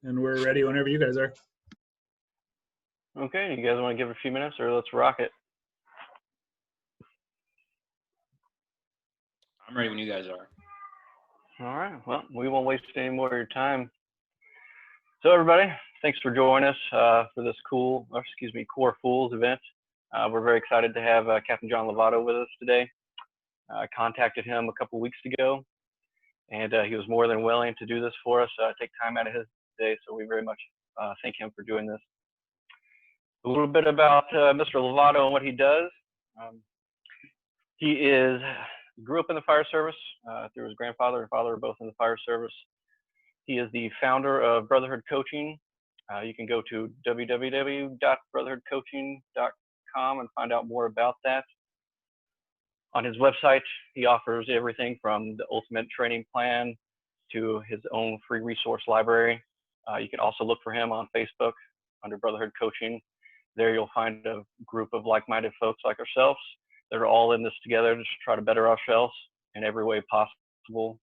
and we're ready whenever you guys are. Okay, you guys want to give it a few minutes, or let's rock it? I'm ready when you guys are. All right, well, we won't waste any more of your time. So everybody, thanks for joining us for this Coeur FOOLS event. We're very excited to have Captain John Lovato with us today. I contacted him a couple weeks ago, and he was more than willing to do this for us, take time out of his day, so we very much thank him for doing this. A little bit about Mr. Lovato and what he does. He grew up in the fire service through his grandfather and father, both in the fire service. He is the founder of Brotherhood Coaching. You can go to www.brotherhoodcoaching.com and find out more about that. On his website, he offers everything from the ultimate training plan to his own free resource library. You can also look for him on Facebook under Brotherhood Coaching. There you'll find a group of like-minded folks like ourselves that are all in this together to try to better ourselves in every way possible.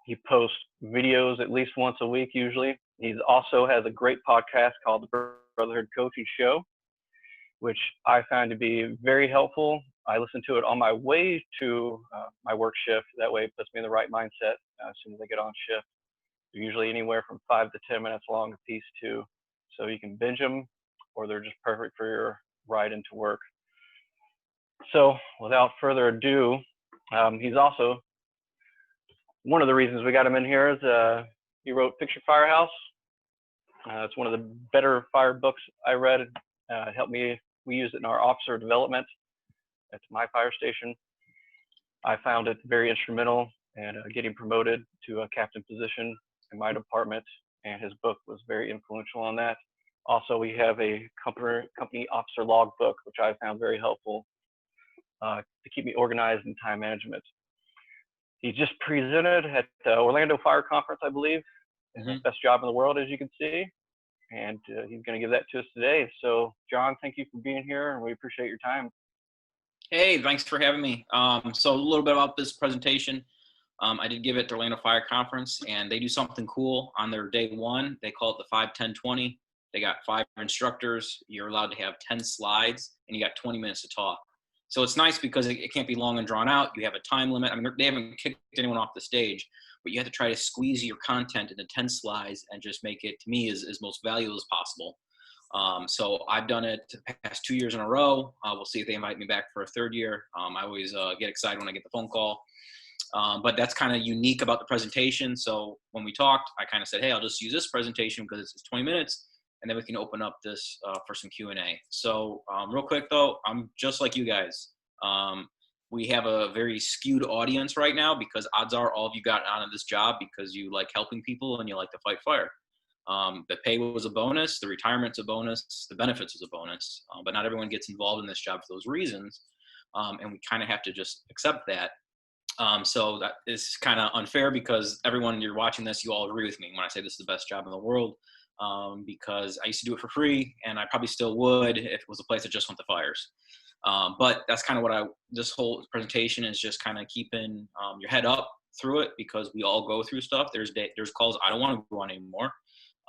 He posts videos at least once a week usually. He also has a great podcast called the Brotherhood Coaching Show, which I find to be very helpful. I listen to it on my way to my work shift. That way it puts me in the right mindset as soon as I get on shift. They're usually anywhere from 5 to 10 minutes long a piece too. So you can binge them, or they're just perfect for your ride into work. So without further ado, he's also, one of the reasons we got him in here is he wrote Fix Your Firehouse. It's one of the better fire books I read. It helped me. We use it in our officer development at my fire station. I found it very instrumental in getting promoted to a captain position in my department, and his book was very influential on that. Also, we have a company officer log book, which I found very helpful to keep me organized in time management. He just presented at the Orlando Fire Conference, I believe. Best job in the world, as you can see. And he's going to give that to us today. So, John, thank you for being here, and we appreciate your time. Hey, thanks for having me. So a little bit about this presentation. I did give it at the Orlando Fire Conference, and they do something cool on their day one. They call it the 5-10-20. They got 5 instructors. You're allowed to have 10 slides, and you got 20 minutes to talk. So it's nice because it can't be long and drawn out. You have a time limit. I mean, they haven't kicked anyone off the stage, but you have to try to squeeze your content into 10 slides and just make it, to me, as most valuable as possible. So I've done it the past 2 years in a row. We'll see if they invite me back for a third year. I always get excited when I get the phone call. But that's kind of unique about the presentation. So when we talked, I kind of said, hey, I'll just use this presentation because it's 20 minutes. And then we can open up this for some Q&A. So real quick, though, I'm just like you guys. We have a very skewed audience right now because odds are all of you got out of this job because you like helping people and you like to fight fire. The pay was a bonus. The retirement's a bonus. The benefits is a bonus. But not everyone gets involved in this job for those reasons. And we kind of have to just accept that. So that is kind of unfair because everyone you're watching this, you all agree with me when I say this is the best job in the world. Because I used to do it for free, and I probably still would if it was a place that just went to fires. But that's kind of what this whole presentation is, just kind of keeping your head up through it because we all go through stuff. There's calls I don't want to go on anymore.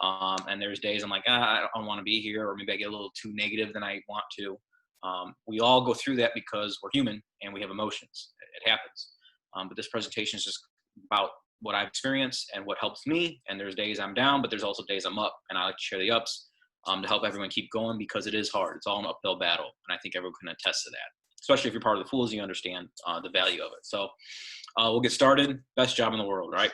And there's days I'm like, I don't want to be here, or maybe I get a little too negative than I want to. We all go through that because we're human and we have emotions. It happens. But this presentation is just about what I've experienced and what helps me. And there's days I'm down, but there's also days I'm up, and I like to share the ups to help everyone keep going because it is hard. It's all an uphill battle. And I think everyone can attest to that, especially if you're part of the Fools, you understand the value of it. So we'll get started. Best job in the world, right?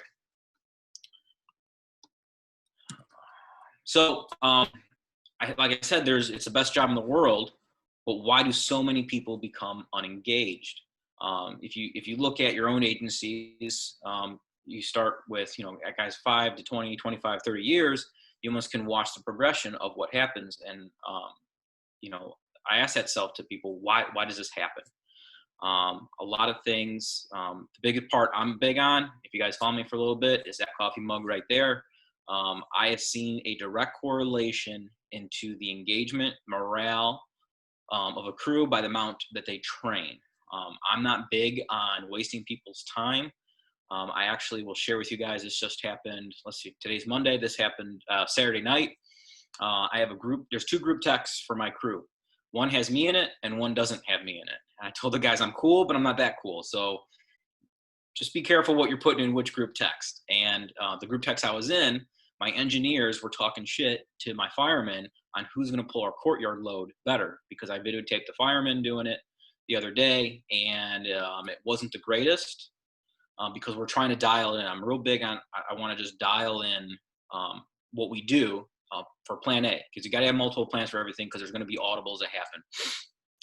So like I said, it's the best job in the world, but why do so many people become unengaged? If you look at your own agencies, you start with, guys 5 to 20, 25, 30 years, you almost can watch the progression of what happens. And, I ask that self to people, why does this happen? A lot of things, the biggest part I'm big on, if you guys follow me for a little bit, is that coffee mug right there. I have seen a direct correlation into the engagement, morale of a crew by the amount that they train. I'm not big on wasting people's time. I actually will share with you guys. This just happened. Let's see. Today's Monday. This happened Saturday night. I have a group. There's 2 group texts for my crew. One has me in it, and one doesn't have me in it. And I told the guys I'm cool, but I'm not that cool. So just be careful what you're putting in which group text. And the group text I was in, my engineers were talking shit to my firemen on who's going to pull our courtyard load better, because I videotaped the firemen doing it the other day, and it wasn't the greatest. Because we're trying to dial in. I'm real big on, I want to just dial in what we do for plan A, because you got to have multiple plans for everything, because there's going to be audibles that happen.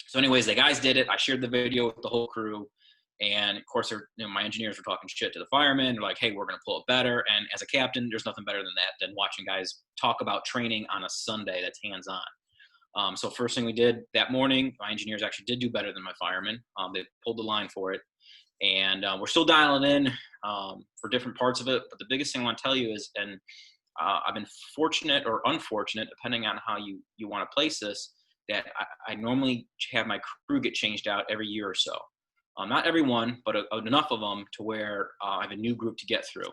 So anyways, the guys did it. I shared the video with the whole crew. And of course, my engineers were talking shit to the firemen. They're like, hey, we're going to pull it better. And as a captain, there's nothing better than that, than watching guys talk about training on a Sunday that's hands-on. So first thing we did that morning, my engineers actually did do better than my firemen. They pulled the line for it. And we're still dialing in for different parts of it. But the biggest thing I want to tell you is, and I've been fortunate or unfortunate, depending on how you want to place this, that I normally have my crew get changed out every year or so. Not everyone, but enough of them to where I have a new group to get through.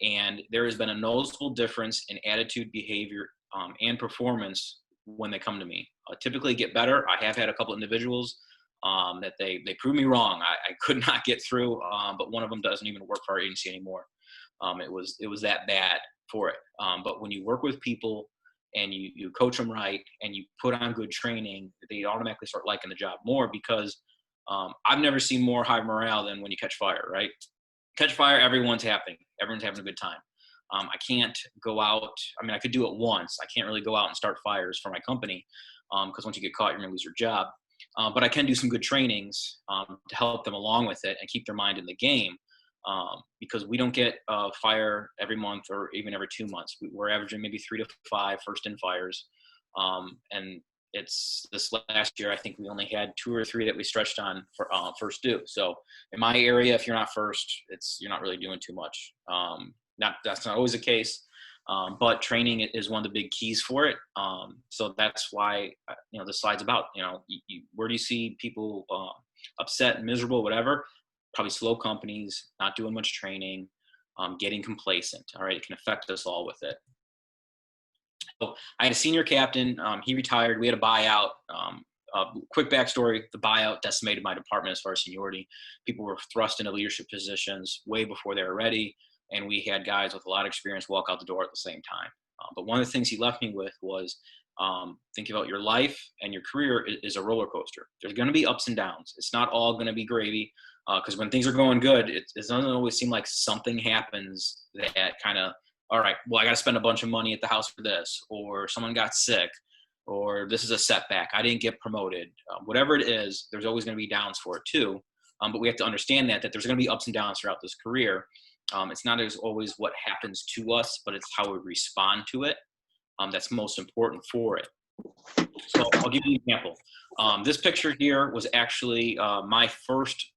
And there has been a noticeable difference in attitude, behavior, and performance when they come to me. Typically get better. I have had a couple individuals that they proved me wrong. I could not get through, but one of them doesn't even work for our agency anymore. It was that bad for it. But when you work with people and you coach them right and you put on good training, they automatically start liking the job more, because I've never seen more high morale than when you catch fire, right? Catch fire, everyone's having a good time. I can't go out. I mean, I could do it once. I can't really go out and start fires for my company, because once you get caught, you're going to lose your job. But I can do some good trainings to help them along with it and keep their mind in the game, because we don't get fire every month or even every 2 months. We're averaging maybe 3 to 5 first-in fires. And it's this last year, I think we only had 2 or 3 that we stretched on for first due. So in my area, if you're not first, you're not really doing too much. That's not always the case. But training is one of the big keys for it. So that's why, the slide's about, where do you see people upset, miserable, whatever? Probably slow companies, not doing much training, getting complacent. All right. It can affect us all with it. So I had a senior captain. He retired. We had a buyout. Quick backstory, the buyout decimated my department as far as seniority. People were thrust into leadership positions way before they were ready. And we had guys with a lot of experience walk out the door at the same time. But one of the things he left me with was think about your life and your career is a roller coaster. There's going to be ups and downs. It's not all going to be gravy, because when things are going good, it doesn't always seem like something happens that kind of, all right, well, I got to spend a bunch of money at the house for this, or someone got sick, or this is a setback. I didn't get promoted. Whatever it is, there's always going to be downs for it too. But we have to understand that there's going to be ups and downs throughout this career. It's not always what happens to us, but it's how we respond to it. That's most important for it. So I'll give you an example. This picture here was actually my first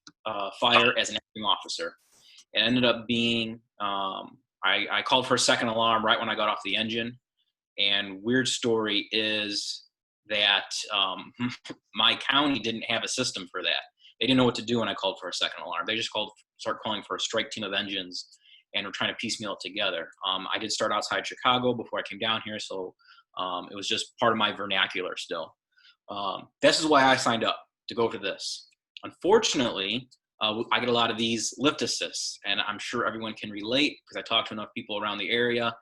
fire as an acting officer. It ended up being, I called for a second alarm right when I got off the engine. And weird story is that my county didn't have a system for that. They didn't know what to do when I called for a second alarm. They just started calling for a strike team of engines, and we're trying to piecemeal it together. I did start outside Chicago before I came down here, so it was just part of my vernacular still. This is why I signed up to go to this. Unfortunately, I get a lot of these lift assists, and I'm sure everyone can relate because I talk to enough people around the area,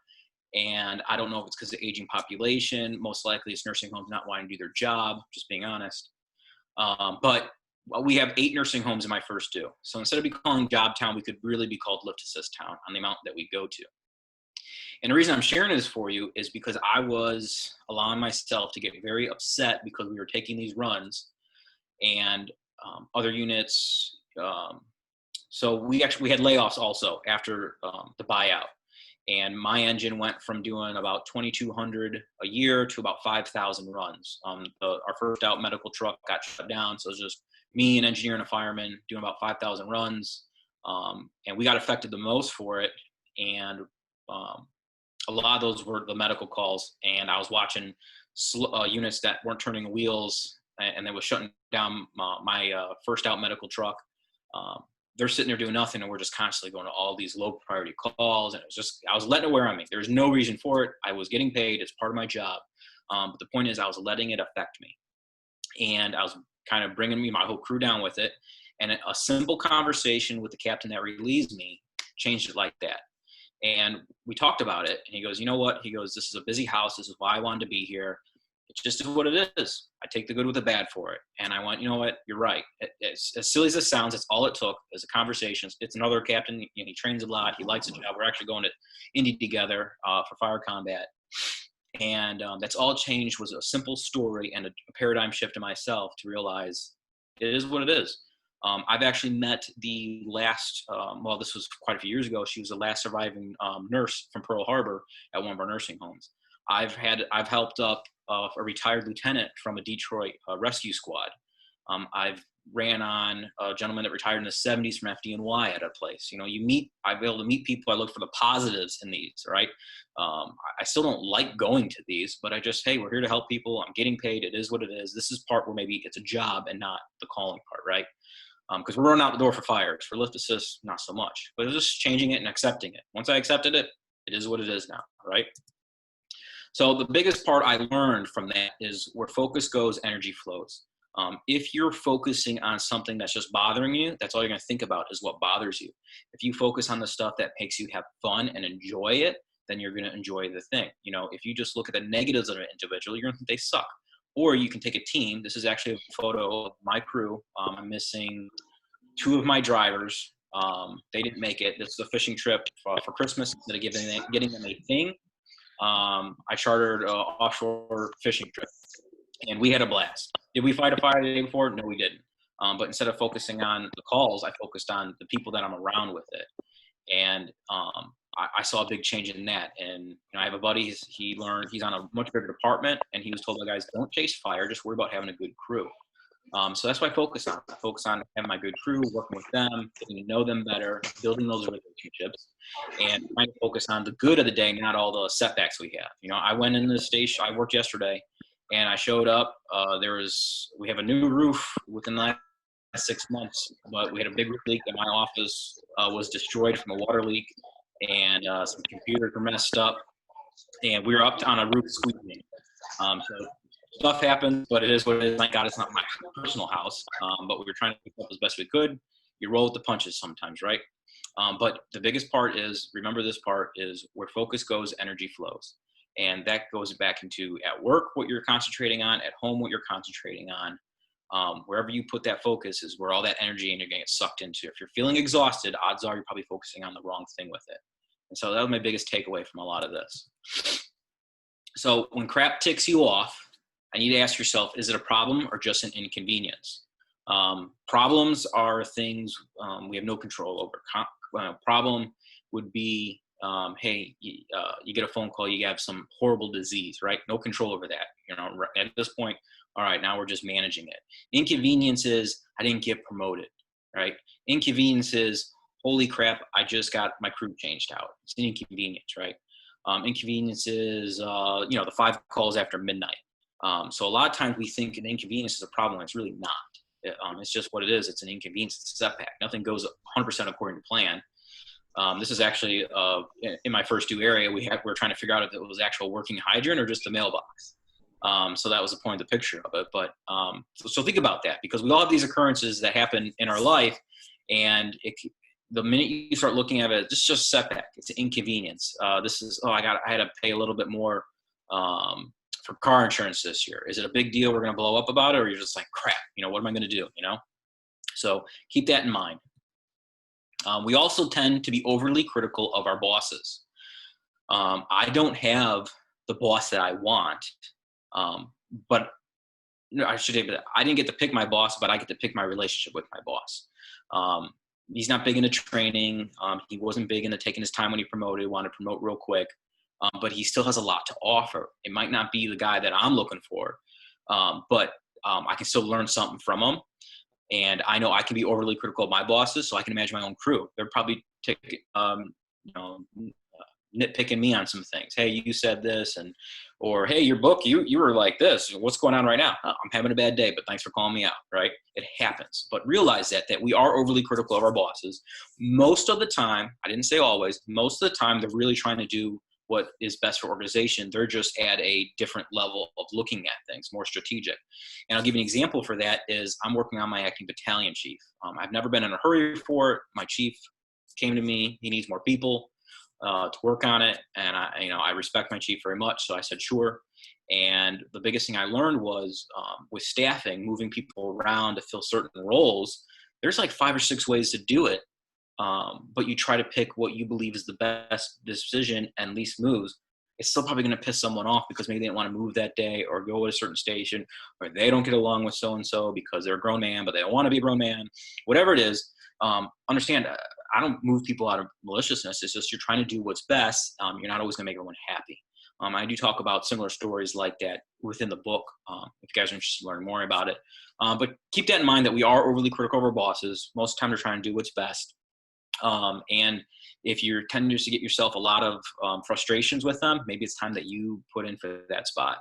and I don't know if it's because of the aging population. Most likely it's nursing homes not wanting to do their job, just being honest. But we have 8 nursing homes in my first due. So instead of be calling Job Town, we could really be called Lift Assist Town on the amount that we go to. And the reason I'm sharing this for you is because I was allowing myself to get very upset because we were taking these runs and other units. So we had layoffs also after the buyout. And my engine went from doing about 2,200 a year to about 5,000 runs. Our first out medical truck got shut down. So it was just me, an engineer, and a fireman doing about 5,000 runs. And we got affected the most for it. And a lot of those were the medical calls. And I was watching units that weren't turning wheels, and they was shutting down my first out medical truck. they're sitting there doing nothing, and we're just constantly going to all these low priority calls. And I was letting it wear on me. There's no reason for it. I was getting paid. It's part of my job. But the point is I was letting it affect me. And I was kind of bringing my whole crew down with it. And a simple conversation with the captain that relieves me changed it like that. And we talked about it, and he goes, you know what? He goes, this is a busy house. This is why I wanted to be here. It's just what it is. I take the good with the bad for it. And I went, you know what? You're right. As silly as it sounds, it's all it took is a conversation. It's another captain. He trains a lot. He likes the job. We're actually going to Indy together for fire combat. And that's all it changed was a simple story and a paradigm shift in myself to realize it is what it is. I've actually met the last, this was quite a few years ago. She was the last surviving nurse from Pearl Harbor at one of our nursing homes. I've helped up a retired lieutenant from a Detroit rescue squad. I've ran on a gentleman that retired in the 70s from FDNY at a place. I've been able to meet people. I look for the positives in these, right? I still don't like going to these, but I just, hey, we're here to help people. I'm getting paid. It is what it is. This is part where maybe it's a job and not the calling part, right? Because we're running out the door for fires. For lift assist, not so much. But it's just changing it and accepting it. Once I accepted it, it is what it is now, right? So the biggest part I learned from that is where focus goes, energy flows. If you're focusing on something that's just bothering you, that's all you're going to think about is what bothers you. If you focus on the stuff that makes you have fun and enjoy it, then you're going to enjoy the thing. If you just look at the negatives of an individual, you're going to think they suck. Or you can take a team. This is actually a photo of my crew. I'm missing 2 of my drivers. They didn't make it. This is a fishing trip for Christmas. Instead of getting them a thing, I chartered an offshore fishing trip, and we had a blast. Did we fight a fire the day before? No, we didn't. But instead of focusing on the calls, I focused on the people that I'm around with it. And I saw a big change in that. And I have a buddy, he's on a much bigger department, and he was told by guys, don't chase fire, just worry about having a good crew. So that's what I focus on. I focus on having my good crew, working with them, getting to know them better, building those relationships, and trying to focus on the good of the day, not all the setbacks we have. I went in the station, I worked yesterday, and I showed up. We have a new roof within the last 6 months, but we had a big roof leak, and my office was destroyed from a water leak, and some computers were messed up, and we were up on a roof squeaking. So stuff happens, but it is what it is. Thank God it's not my personal house, but we were trying to pick up as best we could. You roll with the punches sometimes, right? But the biggest part is, remember this part, is where focus goes, energy flows. And that goes back into at work, what you're concentrating on, at home, what you're concentrating on. Wherever you put that focus is where all that energy and you're going to get sucked into. If you're feeling exhausted, odds are you're probably focusing on the wrong thing with it. And so that was my biggest takeaway from a lot of this. So when crap ticks you off, I need to ask yourself, is it a problem or just an inconvenience? Problems are things we have no control over. Problem would be, hey, you get a phone call, you have some horrible disease, right? No control over that. At this point, all right, now we're just managing it. Inconvenience is I didn't get promoted, right? Inconvenience is, holy crap, I just got my crew changed out. It's an inconvenience, right? Inconvenience is, the 5 calls after midnight. So a lot of times we think an inconvenience is a problem. It's really not. It's just what it is. It's an inconvenience. It's a setback. Nothing goes 100% according to plan. This is actually in my first 2 area. We're trying to figure out if it was actual working hydrant or just a mailbox. So that was the point of the picture of it. But so think about that, because we all have these occurrences that happen in our life, and the minute you start looking at it, it's just a setback. It's an inconvenience. This is, I had to pay a little bit more for car insurance this year. Is it a big deal? We're going to blow up about it, or you're just like, crap, what am I going to do? So keep that in mind. We also tend to be overly critical of our bosses. I don't have the boss that I want, but I should say that I didn't get to pick my boss, but I get to pick my relationship with my boss. He's not big into training. He wasn't big into taking his time when he promoted, wanted to promote real quick. But he still has a lot to offer. It might not be the guy that I'm looking for, but I can still learn something from him. And I know I can be overly critical of my bosses, so I can imagine my own crew. They're probably nitpicking me on some things. Hey, you said this, and Or, hey, your book, you were like this. What's going on right now? Oh, I'm having a bad day, but thanks for calling me out, right? It happens. But realize that we are overly critical of our bosses. Most of the time, I didn't say always, most of the time they're really trying to do what is best for organization. They're just at a different level of looking at things, more strategic. And I'll give you an example for that is I'm working on my acting battalion chief. I've never been in a hurry for it. My chief came to me. He needs more people to work on it. And I respect my chief very much. So I said, sure. And the biggest thing I learned was with staffing, moving people around to fill certain roles, there's like 5 or 6 ways to do it. But you try to pick what you believe is the best decision and least moves. It's still probably going to piss someone off because maybe they didn't want to move that day or go at a certain station, or they don't get along with so-and-so because they're a grown man, but they don't want to be a grown man. Whatever it is, understand, I don't move people out of maliciousness. It's just you're trying to do what's best. You're not always going to make everyone happy. I do talk about similar stories like that within the book, if you guys are interested in learning more about it. But keep that in mind that we are overly critical of our bosses. Most of the time they're trying to do what's best. And if you're tending to get yourself a lot of frustrations with them, maybe it's time that you put in for that spot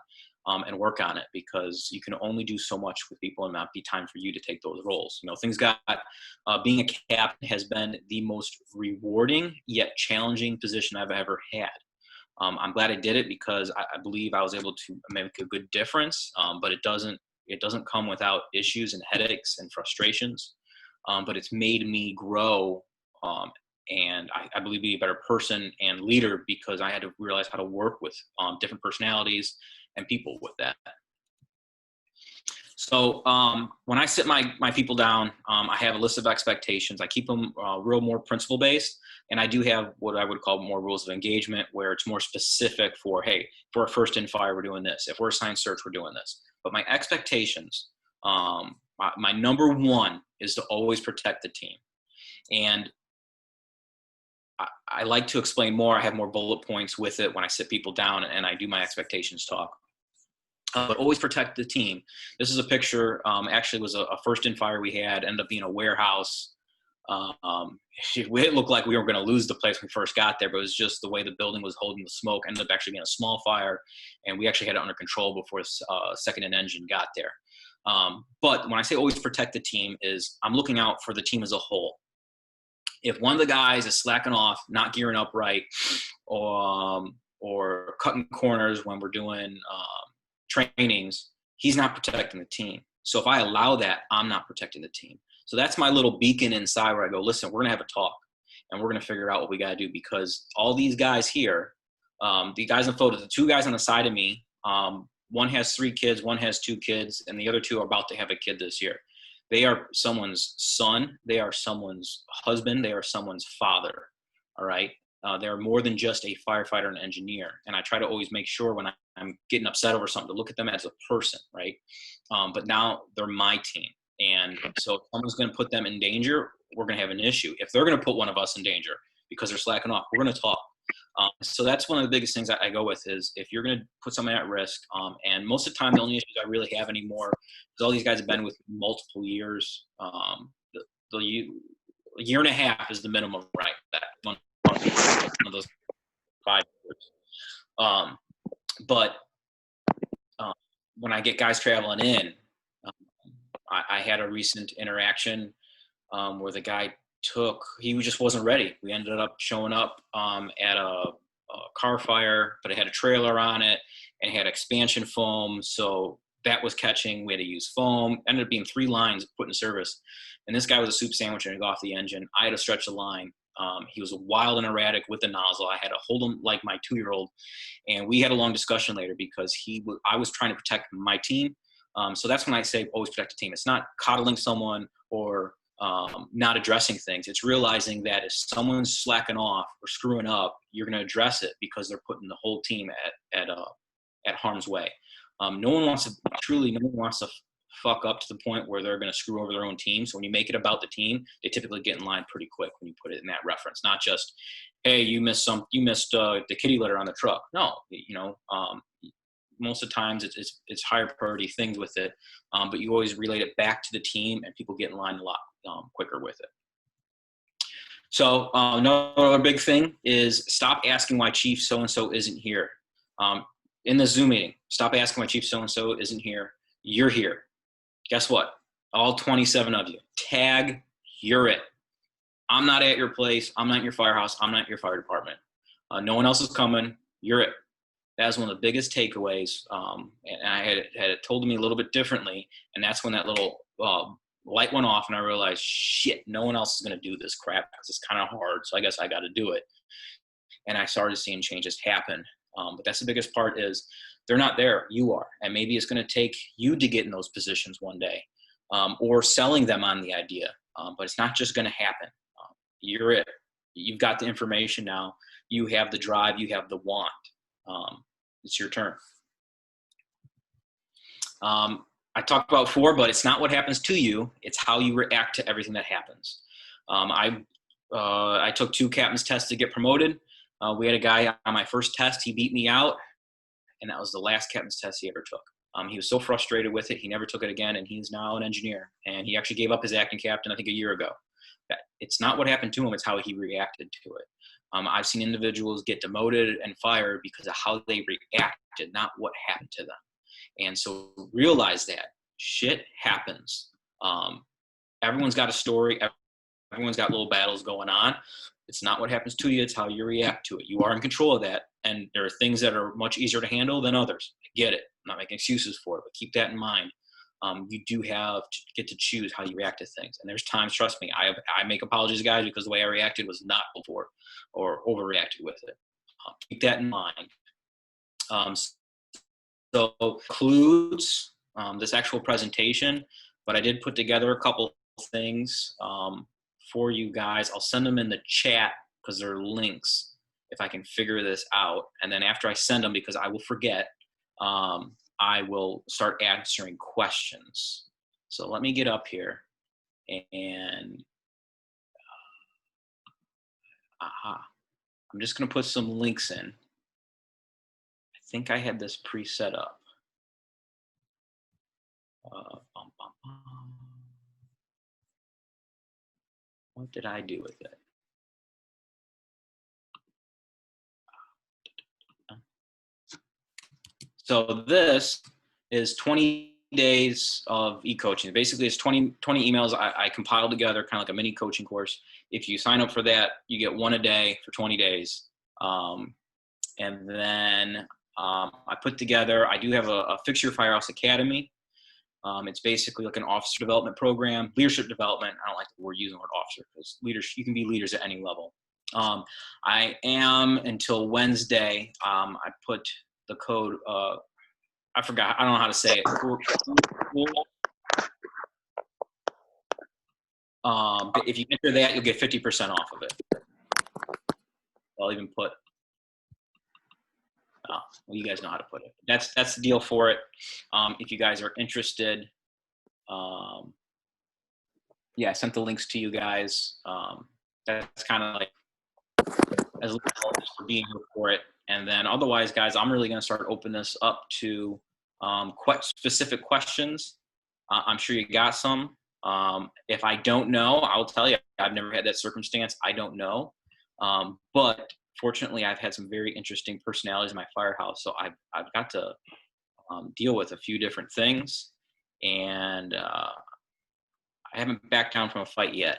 and work on it, because you can only do so much with people and not be time for you to take those roles. Things got being a captain has been the most rewarding yet challenging position I've ever had. I'm glad I did it because I believe I was able to make a good difference, but it doesn't come without issues and headaches and frustrations. But it's made me grow, and I believe be a better person and leader because I had to realize how to work with different personalities and people with that. So when I sit my people down, I have a list of expectations. I keep them real more principle based, and I do have what I would call more rules of engagement, where it's more specific for, hey, for a first in fire, we're doing this. If we're assigned search, we're doing this. But my expectations, my number one is to always protect the team. And I like to explain more. I have more bullet points with it when I sit people down and I do my expectations talk. But always protect the team. This is a picture, actually was a first in fire we had, ended up being a warehouse. It looked like we were going to lose the place when we first got there, but it was just the way the building was holding the smoke. Ended up actually being a small fire, and we actually had it under control before second and engine got there. But when I say always protect the team, is I'm looking out for the team as a whole. If one of the guys is slacking off, not gearing up right, or cutting corners when we're doing trainings, he's not protecting the team. So if I allow that, I'm not protecting the team. So that's my little beacon inside where I go, listen, we're going to have a talk and we're going to figure out what we got to do, because all these guys here, the guys in the photo, the 2 guys on the side of me, one has 3 kids, one has 2 kids, and the other 2 are about to have a kid this year. They are someone's son. They are someone's husband. They are someone's father. All right. They're more than just a firefighter and engineer. And I try to always make sure when I'm getting upset over something to look at them as a person, right? But now they're my team. And so if someone's going to put them in danger, we're going to have an issue. If they're going to put one of us in danger because they're slacking off, we're going to talk. So that's one of the biggest things I go with is if you're going to put someone at risk, and most of the time the only issues I really have anymore, because all these guys have been with multiple years, a year and a half is the minimum, right? That one of those 5 years. But when I get guys traveling in, I had a recent interaction where the guy he just wasn't ready. We ended up showing up at a car fire, but it had a trailer on it and had expansion foam. So that was catching. We had to use foam. Ended up being 3 lines put in service. And this guy was a soup sandwich and he got off the engine. I had to stretch the line. He was wild and erratic with the nozzle. I had to hold him like my 2-year-old. And we had a long discussion later because I was trying to protect my team. So that's when I say always protect the team. It's not coddling someone or not addressing things. It's realizing that if someone's slacking off or screwing up, you're going to address it because they're putting the whole team at harm's way. No one wants to fuck up to the point where they're going to screw over their own team. So when you make it about the team, they typically get in line pretty quick when you put it in that reference, not just, hey, you missed the kitty litter on the truck. No, most of the times it's higher priority things with it, but you always relate it back to the team and people get in line a lot quicker with it. So another big thing is stop asking why Chief so-and-so isn't here. in the Zoom meeting, stop asking why Chief so-and-so isn't here. You're here. Guess what? All 27 of you, tag, you're it. I'm not at your place. I'm not in your firehouse. I'm not in your fire department. No one else is coming. You're it. That was one of the biggest takeaways. And I had it told to me a little bit differently. And that's when that little light went off and I realized, shit, no one else is going to do this crap because it's kind of hard. So I guess I got to do it. And I started seeing changes happen. But that's the biggest part is they're not there. You are. And maybe it's going to take you to get in those positions one day or selling them on the idea. But it's not just going to happen. You're it. You've got the information now. You have the drive. You have the want. It's your turn. I talked about before, but it's not what happens to you. It's how you react to everything that happens. I took 2 captain's tests to get promoted. We had a guy on my first test. He beat me out, and that was the last captain's test he ever took. He was so frustrated with it, he never took it again, and he's now an engineer. And he actually gave up his acting captain, I think, a year ago. It's not what happened to him, it's how he reacted to it. I've seen individuals get demoted and fired because of how they reacted, not what happened to them. And so realize that shit happens. Everyone's got a story. Everyone's got little battles going on. It's not what happens to you. It's how you react to it. You are in control of that. And there are things that are much easier to handle than others. I get it. I'm not making excuses for it, but keep that in mind. You do have to get to choose how you react to things. And there's times, trust me, I make apologies, guys, because the way I reacted was not before or overreacted with it. Keep that in mind. So includes this actual presentation, but I did put together a couple things for you guys. I'll send them in the chat because they're links if I can figure this out. And then after I send them, because I will forget, I will start answering questions. So let me get up here and I'm just going to put some links in. I think I had this pre-set up. What did I do with it? So this is 20 days of e-coaching. Basically, it's 20 emails I compiled together, kind of like a mini coaching course. If you sign up for that, you get 1 a day for 20 days. And then I put together, I do have a Fix Your Firehouse Academy. It's basically like an officer development program, leadership development. I don't like the word using the word officer because leaders, you can be leaders at any level. I am until Wednesday. I put the code, I forgot, I don't know how to say it. But if you enter that, you'll get 50% off of it. I'll even put, well, you guys know how to put it. That's the deal for it. If you guys are interested, yeah, I sent the links to you guys. That's kind of like as for being here for it. And then otherwise, guys, I'm really going to start opening this up to quite specific questions. I'm sure you got some. If I don't know, I'll tell you. I've never had that circumstance. I don't know. But fortunately, I've had some very interesting personalities in my firehouse. So I've got to deal with a few different things. And I haven't backed down from a fight yet.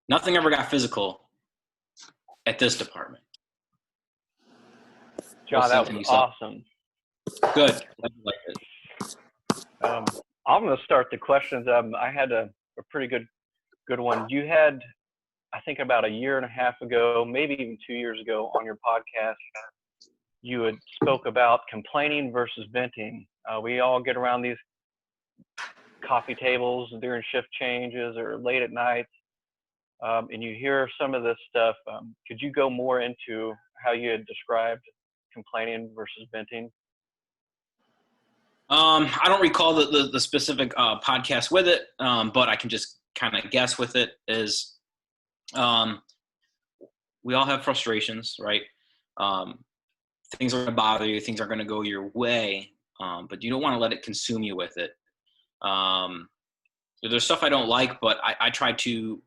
Nothing ever got physical at this department. John, that was awesome. Good. I like it. I'm going to start the questions. I had a pretty good one. You had, I think about a year and a half ago, maybe even 2 years ago on your podcast, you had spoke about complaining versus venting. We all get around these coffee tables during shift changes or late at night, and you hear some of this stuff. Could you go more into how you had described complaining versus venting? I don't recall the specific podcast with it, but I can just kind of guess with it is we all have frustrations, right? Things are going to bother you. Things are going to go your way, but you don't want to let it consume you with it. There's stuff I don't like, but I try to.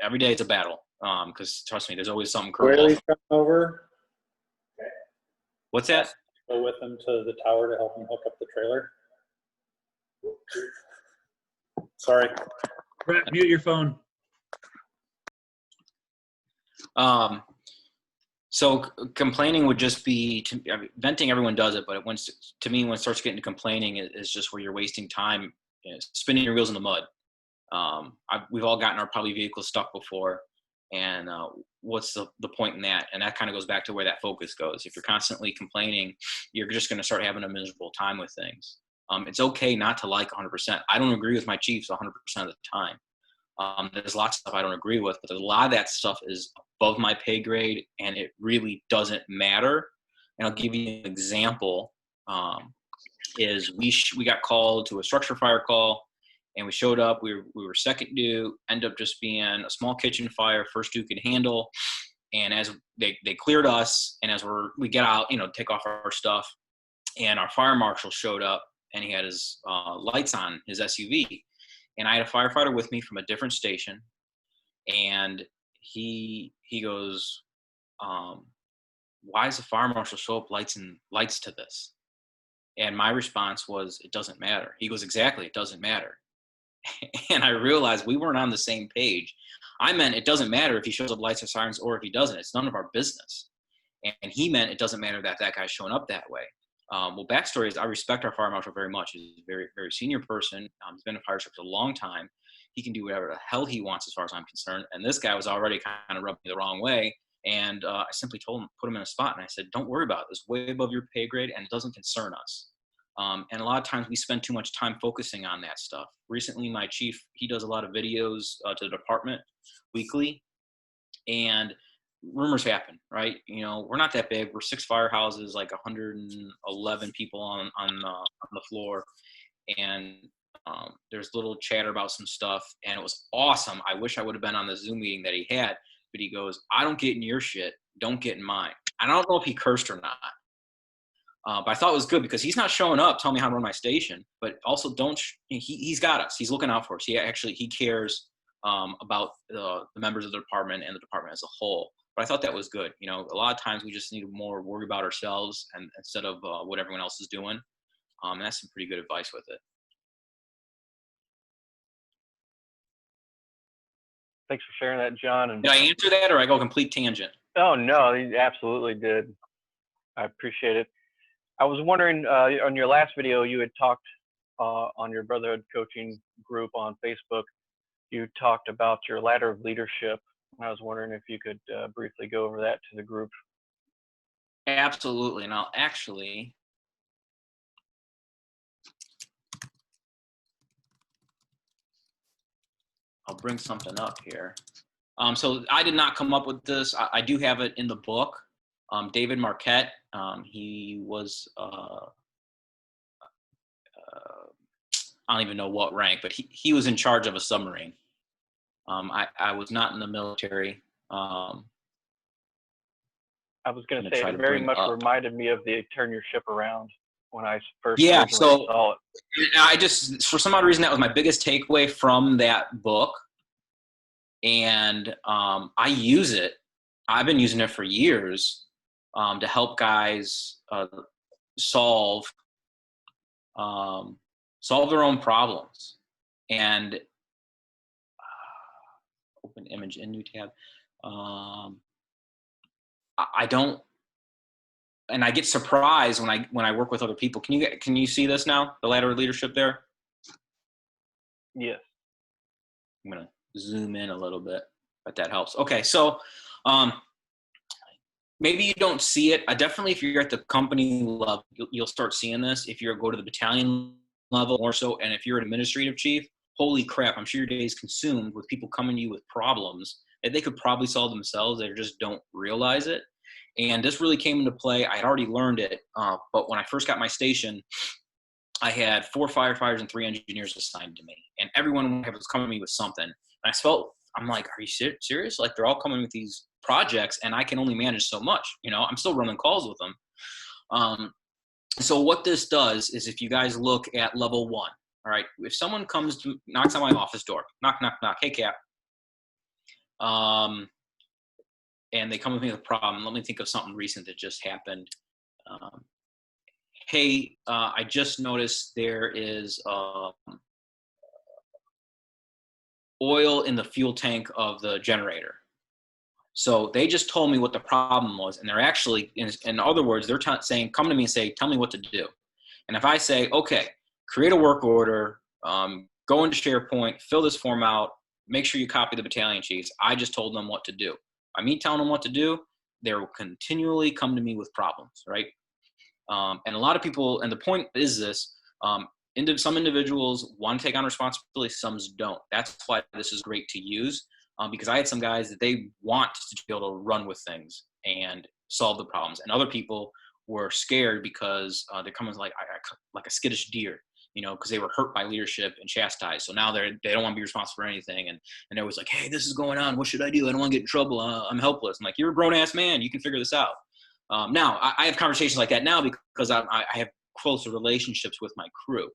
Every day it's a battle because trust me, there's always something. Where are you from over? What's that? go with him to the tower to help him hook up the trailer. Sorry. Brett, mute your phone. So complaining would just be venting. Everyone does it, but to me, when it starts getting to complaining, is just where you're wasting time, spinning your wheels in the mud. We've all gotten our probably vehicles stuck before, and what's the point in that? And that kind of goes back to where that focus goes. If you're constantly complaining, you're just going to start having a miserable time with things. It's okay not to like 100%. I don't agree with my Chiefs 100% of the time. There's lots of stuff I don't agree with, but a lot of that stuff is above my pay grade, and it really doesn't matter. And I'll give you an example. Is we got called to a structure fire call, and we showed up. We were second due. Ended up just being a small kitchen fire, first due could handle. And as they cleared us, and as we get out, take off our stuff, and our fire marshal showed up, and he had his lights on his SUV. And I had a firefighter with me from a different station, and he goes, why does the fire marshal show up lights to this? And my response was, it doesn't matter. He goes, exactly, it doesn't matter. And I realized we weren't on the same page. I meant it doesn't matter if he shows up lights or sirens or if he doesn't. It's none of our business. And he meant it doesn't matter that guy's showing up that way. Well, backstory is I respect our fire marshal very much. He's a very, very senior person. He's been in fire service a long time. He can do whatever the hell he wants as far as I'm concerned. And this guy was already kind of rubbing me the wrong way. And I simply told him, put him in a spot. And I said, don't worry about it. It's way above your pay grade, and it doesn't concern us. And a lot of times we spend too much time focusing on that stuff. Recently, my chief, he does a lot of videos to the department weekly. And rumors happen, right? We're not that big. We're 6 firehouses, like 111 people on the floor. And there's little chatter about some stuff, and it was awesome. I wish I would have been on the Zoom meeting that he had, but he goes, I don't get in your shit. Don't get in mine. I don't know if he cursed or not. But I thought it was good because he's not showing up telling me how to run my station, but also he's got us. He's looking out for us. He cares about the members of the department and the department as a whole. But I thought that was good. A lot of times we just need to more worry about ourselves and instead of what everyone else is doing. And that's some pretty good advice with it. Thanks for sharing that, John. And did I answer that, or I go complete tangent? Oh, no, you absolutely did. I appreciate it. I was wondering, on your last video, you had talked on your Brotherhood Coaching group on Facebook, you talked about your ladder of leadership. I was wondering if you could briefly go over that to the group. Absolutely. And I'll bring something up here. So I did not come up with this. I do have it in the book. David Marquette, he was, I don't even know what rank, but he was in charge of a submarine. I was not in the military. I was going to say it very much reminded me of the Turn Your Ship Around when I first saw it. I just, for some odd reason, that was my biggest takeaway from that book. And I use it. I've been using it for years to help guys solve their open problems. And open image in new tab. I don't, and I get surprised when I work with other people. Can you see this now? The ladder of leadership there? Yes. I'm gonna zoom in a little bit, but that helps. Okay, so maybe you don't see it. Definitely, if you're at the company level, you'll start seeing this. If you go to the battalion level more so, and if you're an administrative chief, holy crap, I'm sure your day is consumed with people coming to you with problems that they could probably solve themselves. They just don't realize it. And this really came into play. I had already learned it, but when I first got my station, I had 4 firefighters and 3 engineers assigned to me, and everyone was coming to me with something. And I'm like, are you serious? Like, they're all coming with these projects, and I can only manage so much. I'm still running calls with them. So what this does is, if you guys look at level 1, all right, if someone knocks on my office door, knock, knock, knock, hey, Cap, and they come with me with a problem. Let me think of something recent that just happened. hey, I just noticed there is oil in the fuel tank of the generator. So they just told me what the problem was, and they're actually, in other words, they're saying, come to me and say, tell me what to do. And if I say, okay, create a work order, go into SharePoint, fill this form out, make sure you copy the battalion chiefs, I just told them what to do. By me telling them what to do, they will continually come to me with problems, right? And a lot of people, and the point is this, some individuals want to take on responsibility, some don't. That's why this is great to use, because I had some guys that they want to be able to run with things and solve the problems, and other people were scared because they're coming like a skittish deer, because they were hurt by leadership and chastised. So now they don't want to be responsible for anything, and they're always like, hey, this is going on. What should I do? I don't want to get in trouble. I'm helpless. I'm like, you're a grown ass man. You can figure this out. Now I have conversations like that now because I have closer relationships with my crew.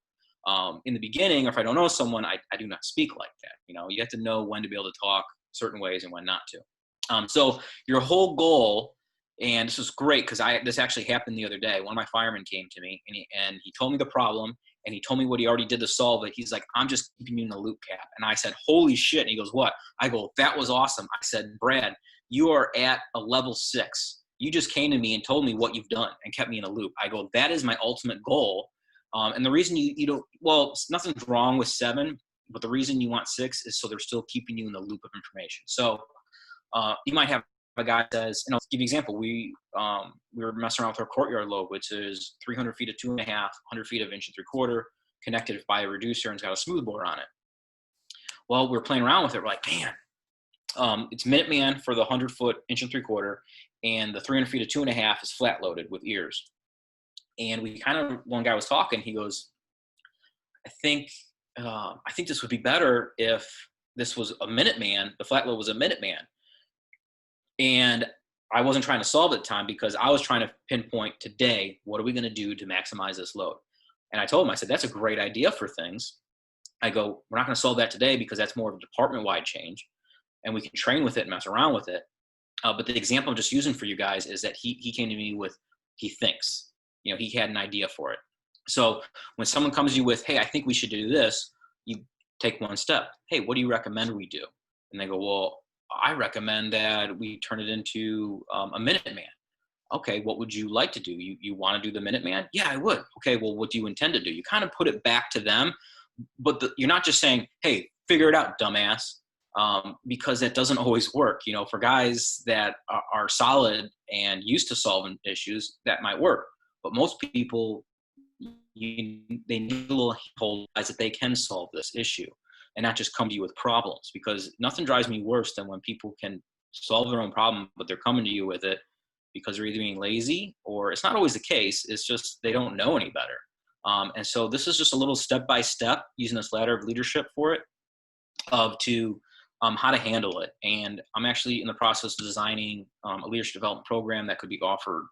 In the beginning, if I don't know someone, I do not speak like that. You have to know when to be able to talk certain ways and when not to. So your whole goal, and this was great because this actually happened the other day. One of my firemen came to me and he told me the problem and he told me what he already did to solve it. He's like, I'm just keeping you in the loop, Cap. And I said, holy shit. And he goes, what? I go, that was awesome. I said, Brad, you are at a level 6. You just came to me and told me what you've done and kept me in a loop. I go, that is my ultimate goal. And the reason you don't, well, nothing's wrong with 7, but the reason you want 6 is so they're still keeping you in the loop of information. So you might have a guy that says, I'll give you an example. We were messing around with our courtyard load, which is 300 feet of 2.5, 100 feet of 1 3/4, connected by a reducer and it's got a smooth bore on it. Well, we're playing around with it. We're like, man, it's Minuteman for the 100-foot 1 3/4, and the 300 feet of 2.5 is flat loaded with ears. And one guy was talking, he goes, I think this would be better if this was a Minuteman, the flat load was a Minuteman. And I wasn't trying to solve it at the time because I was trying to pinpoint today, what are we going to do to maximize this load? And I told him, I said, that's a great idea for things. I go, we're not going to solve that today because that's more of a department-wide change. And we can train with it and mess around with it. But the example I'm just using for you guys is that he came to me with, he thinks, he had an idea for it. So when someone comes to you with, hey, I think we should do this, you take one step. Hey, what do you recommend we do? And they go, well, I recommend that we turn it into a Minuteman. Okay, what would you like to do? You want to do the Minuteman? Yeah, I would. Okay, well, what do you intend to do? You kind of put it back to them, but you're not just saying, hey, figure it out, dumbass. Because that doesn't always work. For guys that are solid and used to solving issues, that might work. But most people, they need a little hold that they can solve this issue and not just come to you with problems, because nothing drives me worse than when people can solve their own problem, but they're coming to you with it because they're either being lazy, or it's not always the case. It's just they don't know any better. And so this is just a little step-by-step using this ladder of leadership for it, how to handle it. And I'm actually in the process of designing a leadership development program that could be offered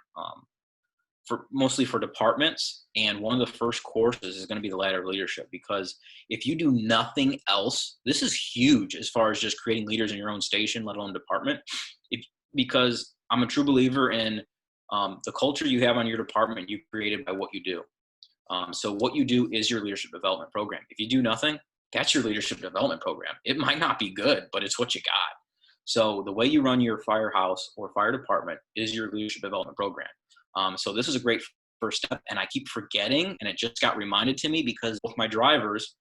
mostly for departments. And one of the first courses is going to be the ladder of leadership, because if you do nothing else, this is huge as far as just creating leaders in your own station, let alone department. Because I'm a true believer in the culture you have on your department, you created by what you do. So what you do is your leadership development program. If you do nothing, that's your leadership development program. It might not be good, but it's what you got. So the way you run your firehouse or fire department is your leadership development program. So this is a great first step, and I keep forgetting, and it just got reminded to me because both my drivers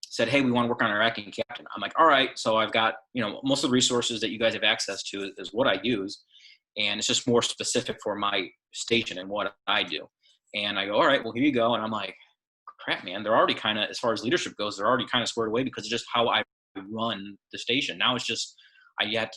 said, hey, we want to work on our acting captain. I'm like, all right. So I've got, most of the resources that you guys have access to is what I use, and it's just more specific for my station and what I do. And I go, all right, well, here you go. And I'm like, crap, man, they're already kind of, as far as leadership goes, they're already kind of squared away because it's just how I run the station. Now it's just, I get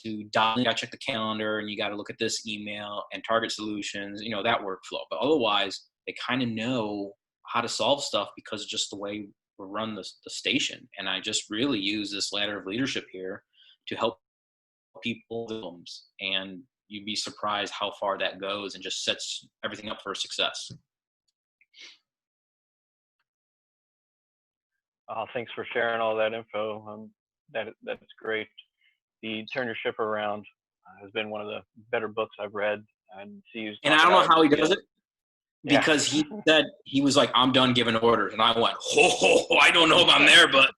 to dial, you got to check the calendar, and you got to look at this email and target solutions, that workflow. But otherwise, they kind of know how to solve stuff because it's just the way we run the station. And I just really use this ladder of leadership here to help people, and you'd be surprised how far that goes and just sets everything up for success. Thanks for sharing all that info. That's great. The Turn Your Ship Around has been one of the better books I've read. And I don't know how he does it. because he said, he was like, I'm done giving orders. And I went, I don't know if I'm there, but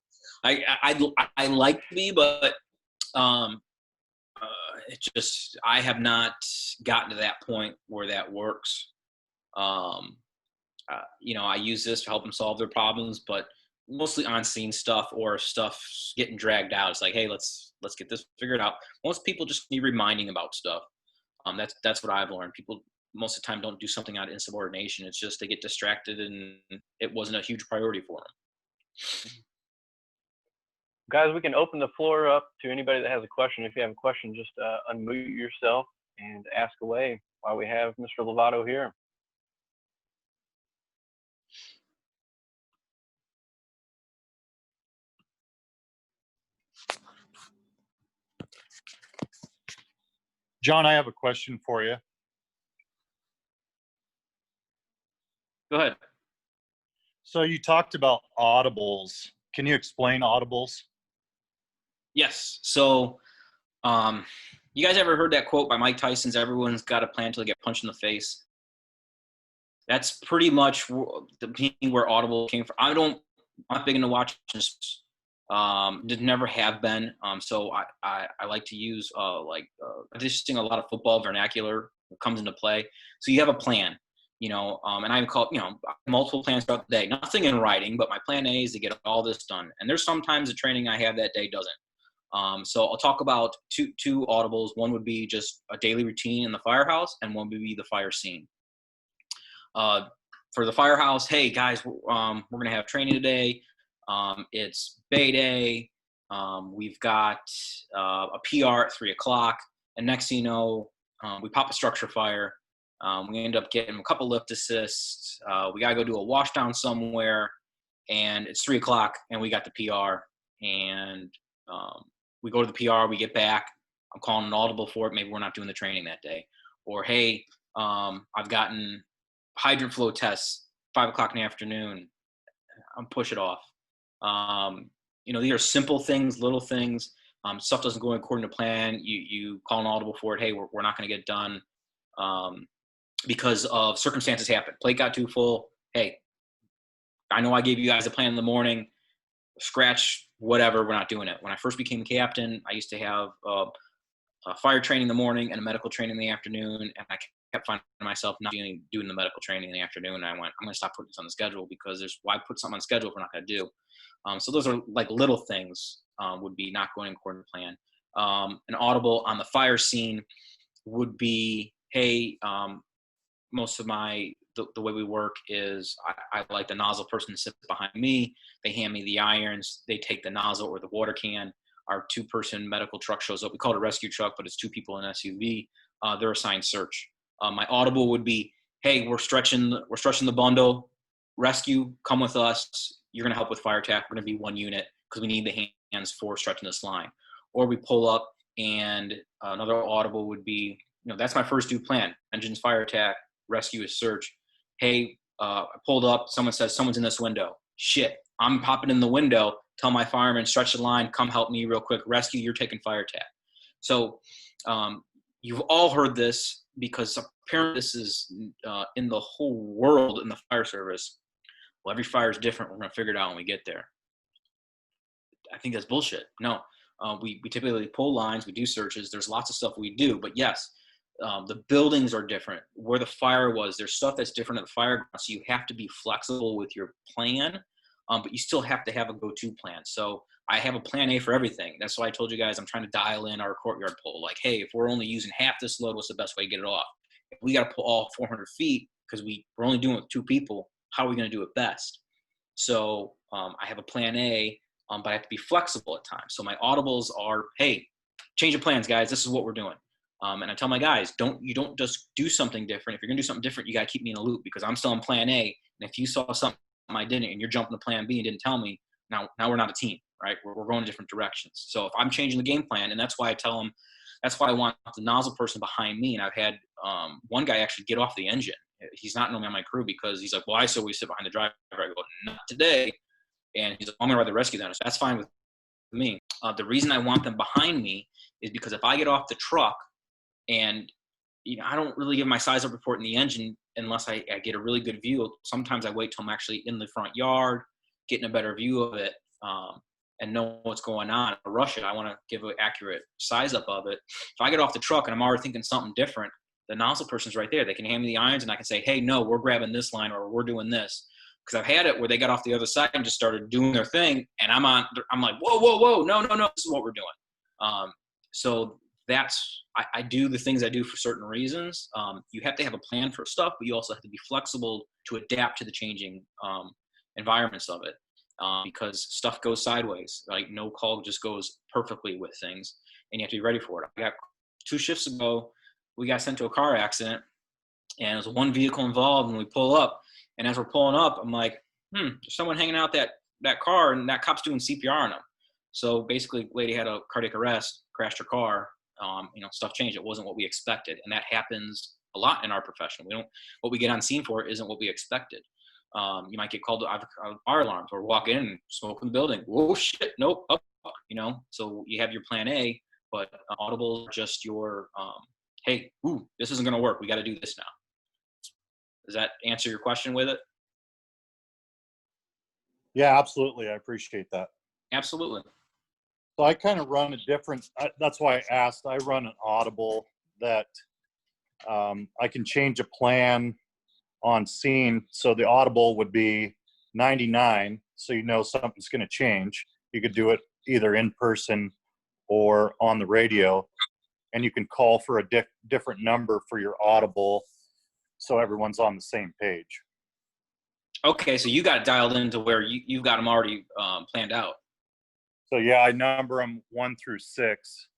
I like to be, but it just, I have not gotten to that point where that works. I use this to help them solve their problems, but mostly on-scene stuff or stuff getting dragged out. It's like, hey, let's get this figured out. Most people just need reminding about stuff. That's what I've learned. People most of the time don't do something out of insubordination. It's just they get distracted and it wasn't a huge priority for them. Guys, we can open the floor up to anybody that has a question. If you have a question, just unmute yourself and ask away while we have Mr. Lovato here. John, I have a question for you. Go ahead. So you talked about audibles. Can you explain audibles? Yes. So, you guys ever heard that quote by Mike Tyson's, everyone's got a plan until they get punched in the face? That's pretty much where Audible came from. I'm not big into watching, did never have been. So I like to use, I just sing a lot of football vernacular that comes into play. So you have a plan, and I've called, multiple plans throughout the day, nothing in writing, but my plan A is to get all this done. And there's sometimes the training I have that day doesn't. So I'll talk about two audibles. One would be just a daily routine in the firehouse, and one would be the fire scene. For the firehouse, hey guys, we're going to have training today. It's Bay Day. We've got a PR at 3:00, and next thing you know, we pop a structure fire. We end up getting a couple lift assists. We got to go do a wash down somewhere, and it's 3:00, and we got the PR. And we go to the PR, we get back. I'm calling an audible for it. Maybe we're not doing the training that day. Or, hey, I've gotten hydrant flow tests 5:00 in the afternoon. I'm push it off. These are simple things, little things. Stuff doesn't go according to plan. You call an audible for it. Hey, we're not going to get done because of circumstances happen. Plate got too full. Hey, I know I gave you guys a plan in the morning. Scratch whatever. We're not doing it. When I first became captain, I used to have a fire training in the morning and a medical training in the afternoon, and I kept finding myself not doing the medical training in the afternoon. And I went, I'm going to stop putting this on the schedule, because why put something on the schedule if we're not going to do? So those are like little things would be not going according to plan. An audible on the fire scene would be, hey, most of the way we work is I like the nozzle person to sit behind me. They hand me the irons. They take the nozzle or the water can. Our 2-person medical truck shows up. We call it a rescue truck, but it's 2 people in an SUV. They're assigned search. My audible would be, hey, we're stretching the bundle. Rescue, come with us. You're going to help with fire attack. We're going to be 1 unit because we need the hands for stretching this line. Or we pull up, and another audible would be, that's my first due plan. Engines, fire attack, rescue is search. Hey, I pulled up. Someone says someone's in this window. Shit, I'm popping in the window. Tell my fireman, stretch the line. Come help me real quick. Rescue, you're taking fire attack. So you've all heard this, because apparently this is in the whole world in the fire service. Well, every fire is different. We're going to figure it out when we get there. I think that's bullshit. No, we typically pull lines. We do searches. There's lots of stuff we do. But yes, the buildings are different. Where the fire was, there's stuff that's different at the fire ground. So you have to be flexible with your plan, but you still have to have a go-to plan. So I have a plan A for everything. That's why I told you guys I'm trying to dial in our courtyard pull. Like, hey, if we're only using half this load, what's the best way to get it off? If we got to pull all 400 feet because we're only doing it with 2 people, how are we going to do it best? So I have a plan A, but I have to be flexible at times. So my audibles are, hey, change of plans, guys. This is what we're doing. And I tell my guys, you don't just do something different. If you're going to do something different, you got to keep me in a loop, because I'm still on plan A. And if you saw something I didn't and you're jumping to plan B and didn't tell me, now we're not a team, right? We're going in different directions. So if I'm changing the game plan, and that's why I tell them, that's why I want the nozzle person behind me. And I've had one guy actually get off the engine. He's not normally on my crew, because he's like, well, I saw we sit behind the driver. I go, not today. And he's like, I'm going to ride the rescue then. So that's fine with me. The reason I want them behind me is because if I get off the truck and I don't really give my size up report in the engine, unless I get a really good view. Sometimes I wait till I'm actually in the front yard, getting a better view of it, and know what's going on. I rush it. I want to give an accurate size up of it. If I get off the truck and I'm already thinking something different, the nozzle person's right there. They can hand me the irons and I can say, hey, no, we're grabbing this line or we're doing this. Because I've had it where they got off the other side and just started doing their thing. And I'm like, whoa, no, this is what we're doing. So I do the things I do for certain reasons. You have to have a plan for stuff, but you also have to be flexible to adapt to the changing environments of it. Because stuff goes sideways. Like no call just goes perfectly with things, and you have to be ready for it. I got 2 shifts ago, we got sent to a car accident, and it was one vehicle involved, and we pull up, and as we're pulling up, I'm like, there's someone hanging out that car, and that cop's doing CPR on him. So basically, lady had a cardiac arrest, crashed her car. Stuff changed. It wasn't what we expected, and that happens a lot in our profession. What we get on scene for isn't what we expected. You might get called to fire alarms or walk in and smoke in the building. Whoa, shit, nope, up. So you have your plan A, but audible just your, hey, this isn't going to work. We got to do this now. Does that answer your question with it? Yeah, absolutely. I appreciate that. Absolutely. So I kind of run a different, that's why I asked. I run an audible that I can change a plan on scene. So the audible would be 99. So something's going to change. You could do it either in person or on the radio, and you can call for a different number for your audible, so everyone's on the same page. Okay, so you got it dialed into where you've got them already planned out. So yeah, I number them 1 through 6.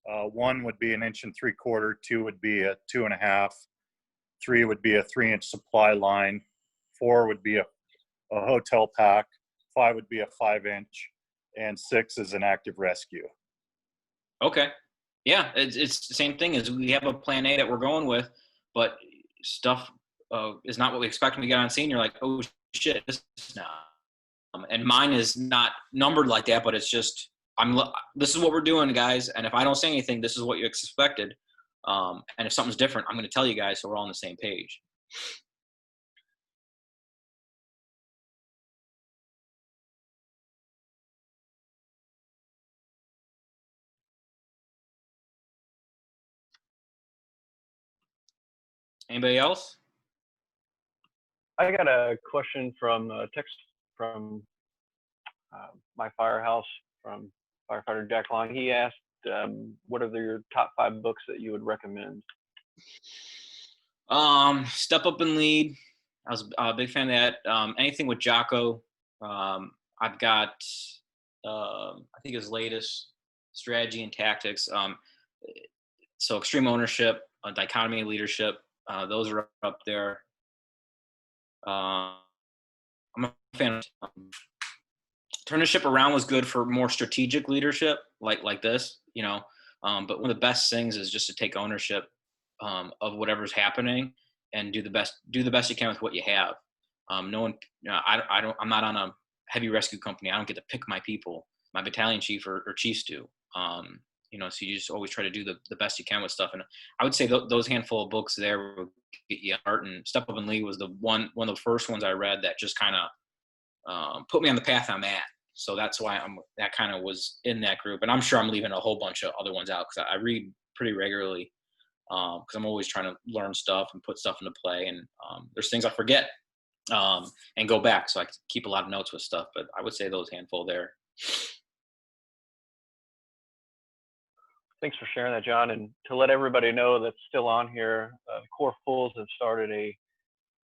1 would be 1 3/4 inch, 2 would be a 2.5, 3 would be a 3-inch supply line, 4 would be a hotel pack, 5 would be a 5-inch, and 6 is an active rescue. Okay. Yeah, it's the same thing as we have a plan A that we're going with, but stuff is not what we expect when we get on scene. You're like, oh shit, this is not. And mine is not numbered like that, but it's just this is what we're doing, guys. And if I don't say anything, this is what you expected. And if something's different, I'm going to tell you guys so we're all on the same page. Anybody else? I got a question from a text from my firehouse from firefighter Jack Long. He asked, what are your top 5 books that you would recommend? Step Up and Lead. I was a big fan of that. Anything with Jocko. I've got, I think his latest, Strategy and Tactics. So Extreme Ownership, Dichotomy of Leadership. Those are up there. I'm a fan of Turn the Ship Around was good for more strategic leadership, like this, but one of the best things is just to take ownership of whatever's happening and do the best you can with what you have. No one, I'm not on a heavy rescue company. I don't get to pick my people. My battalion chief or chiefs do. So you just always try to do the best you can with stuff. And I would say those handful of books there will get you art. And Step Up and Lead was one of the first ones I read that just kind of put me on the path I'm at. So that's why that kind of was in that group. And I'm sure I'm leaving a whole bunch of other ones out because I read pretty regularly because I'm always trying to learn stuff and put stuff into play. And there's things I forget and go back. So I keep a lot of notes with stuff. But I would say those handful there. Thanks for sharing that, John. And to let everybody know that's still on here, Coeur FOOLS have started a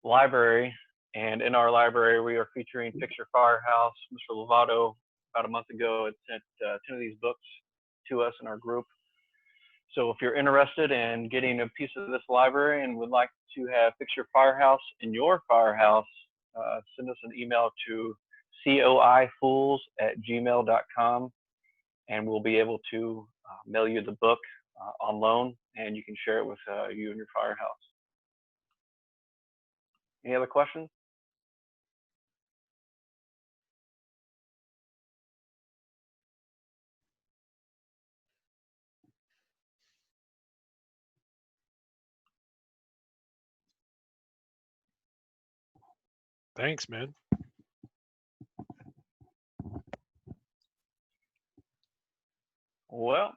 library. And in our library, we are featuring Fix Your Firehouse. Mr. Lovato, about a month ago, had sent 10 of these books to us in our group. So if you're interested in getting a piece of this library and would like to have Fix Your Firehouse in your firehouse, send us an email to coifools@gmail.com, and we'll be able to mail you the book on loan, and you can share it with you and your firehouse. Any other questions? Thanks, man. Well,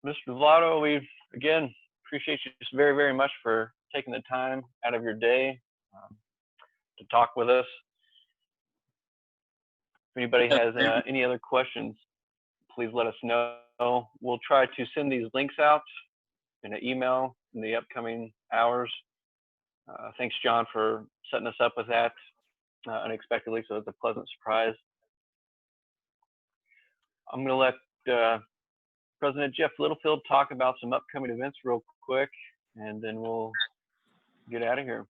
Mr. Lovato, we again appreciate you just very, very much for taking the time out of your day to talk with us. If anybody has any other questions, please let us know. We'll try to send these links out in an email in the upcoming hours. Thanks, John, for setting us up with that unexpectedly, so it's a pleasant surprise. I'm going to let President Jeff Littlefield talk about some upcoming events real quick, and then we'll get out of here.